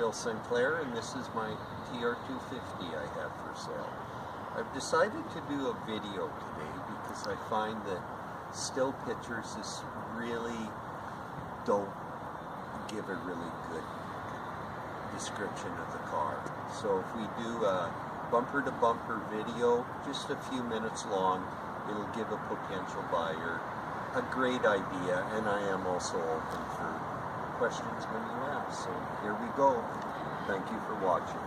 Bill Sinclair, and this is my TR250 I have for sale. I've decided to do a video today because I find that still pictures just really don't give a really good description of the car. So if we do a bumper-to-bumper video, just a few minutes long, it'll give a potential buyer a great idea, and I am also open for questions when you ask. So here we go. Thank you for watching.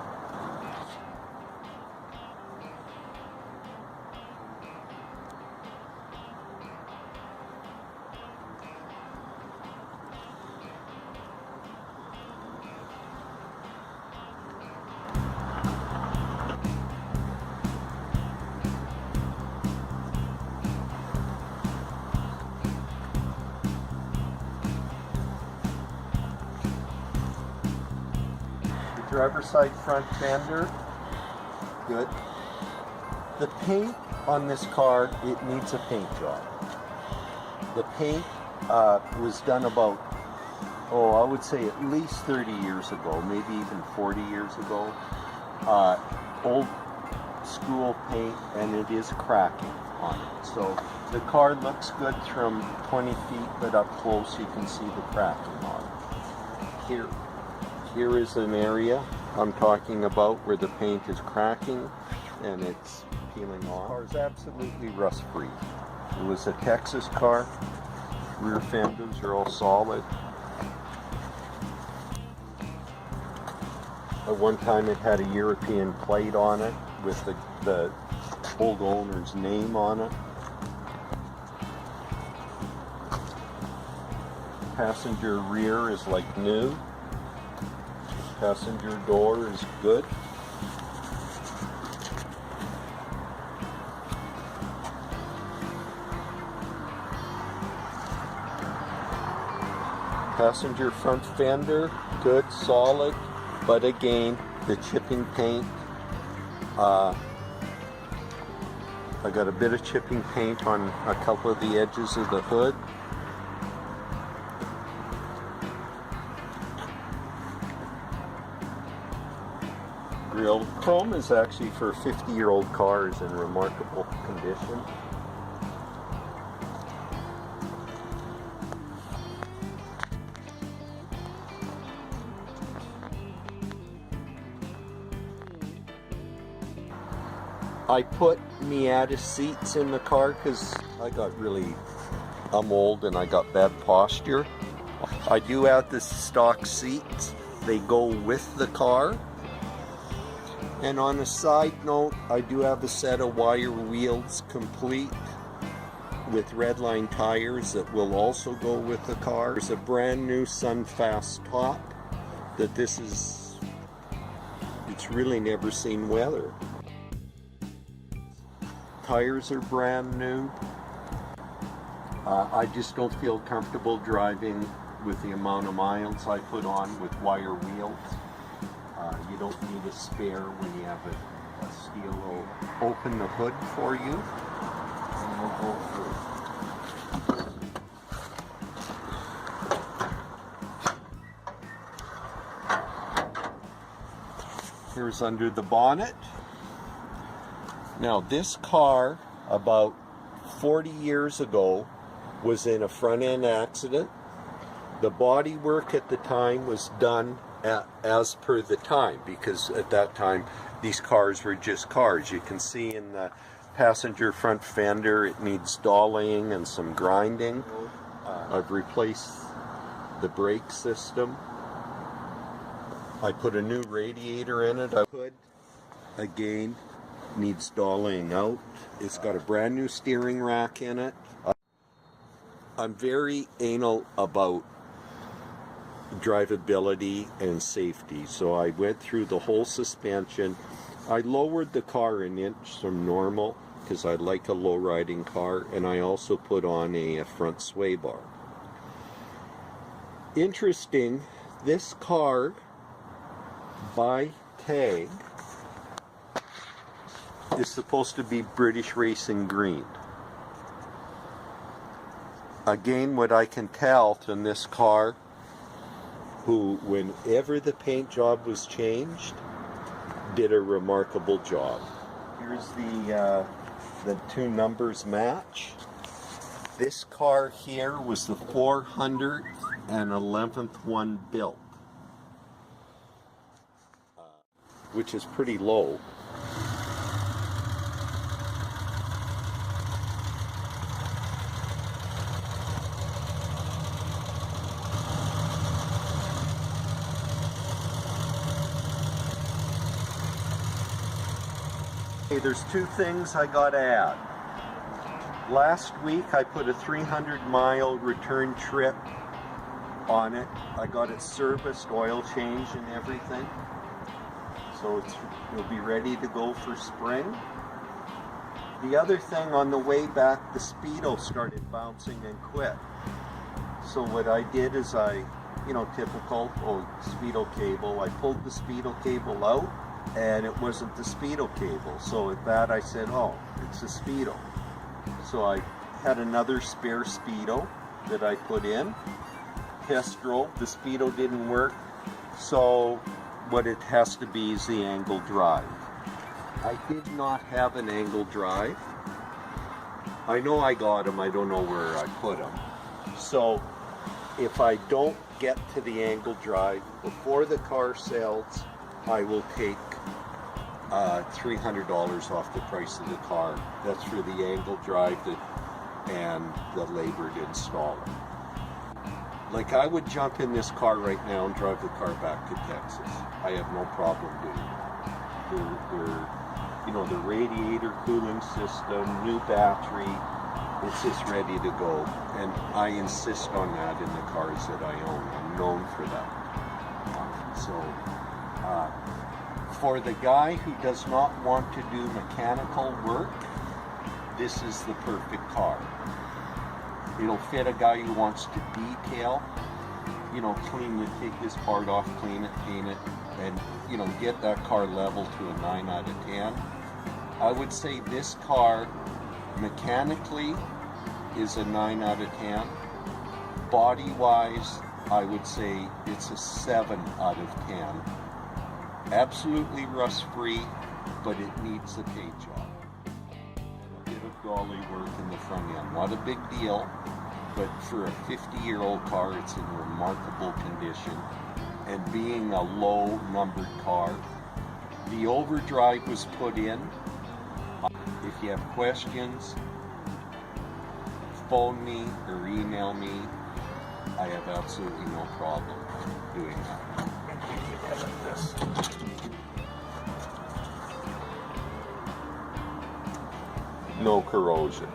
Driver's side front fender, good. The paint on this car, it needs a paint job. The paint was done about, I would say at least 30 years ago, maybe even 40 years ago. Old school paint, and it is cracking on it. So the car looks good from 20 feet, but up close you can see the cracking on it. Here is an area I'm talking about where the paint is cracking and it's peeling off. The car is absolutely rust free. It was a Texas car. Rear fenders are all solid. At one time it had a European plate on it with the old owner's name on it. Passenger rear is like new. Passenger door is good. Passenger front fender, good, solid, but again, the chipping paint. I got a bit of chipping paint on a couple of the edges of the hood. Grill chrome is actually for 50-year-old cars in remarkable condition. I put Miata seats in the car because I'm old and I got bad posture. I do have the stock seats. They go with the car. And on a side note, I do have a set of wire wheels complete with redline tires that will also go with the car. There's a brand new Sunfast top that it's really never seen weather. Tires are brand new. I just don't feel comfortable driving with the amount of miles I put on with wire wheels. You don't need a spare when you have a steel will open the hood for you. And we'll go through. Here's under the bonnet. Now this car, about 40 years ago, was in a front end accident. The body work at the time was done as per the time, because at that time these cars were just cars. You can see in the passenger front fender it needs dollying and some grinding. I've replaced the brake system. I put a new radiator in it. Hood again needs dollying out. It's got a brand new steering rack in it. I'm very anal about drivability and safety, so I went through the whole suspension. I lowered the car an inch from normal because I like a low riding car, and I also put on a front sway bar. Interesting, this car by tag is supposed to be British Racing Green. Again, what I can tell from this car, who, whenever the paint job was changed, did a remarkable job. Here's the two numbers match. This car here was the 411th one built, which is pretty low. Okay, there's two things I gotta add. Last week I put a 300-mile return trip on it. I got it serviced, oil change and everything. So it'll be ready to go for spring. The other thing, on the way back, the speedo started bouncing and quit. So what I did is typical speedo cable, I pulled the speedo cable out and it wasn't the speedo cable. So at that I said, oh, it's a speedo. So I had another spare speedo that I put in, test drove, the speedo didn't work, so what it has to be is the angle drive. I did not have an angle drive. I know I got them, I don't know where I put them. So if I don't get to the angle drive before the car sells, I will take $300 off the price of the car. That's for the angle drive and the labor to install it. Like, I would jump in this car right now and drive the car back to Texas. I have no problem doing it. The radiator cooling system, new battery, it's just ready to go. And I insist on that in the cars that I own. I'm known for that. For the guy who does not want to do mechanical work, this is the perfect car. It'll fit a guy who wants to detail, take this part off, clean it, paint it, and, get that car level to a 9 out of 10. I would say this car, mechanically, is a 9 out of 10. Body-wise, I would say it's a 7 out of 10. Absolutely rust-free, but it needs a paint job. A bit of dolly work in the front end. Not a big deal, but for a 50-year-old car, it's in remarkable condition. And being a low-numbered car, the overdrive was put in. If you have questions, phone me or email me. I have absolutely no problem doing that. No corrosion.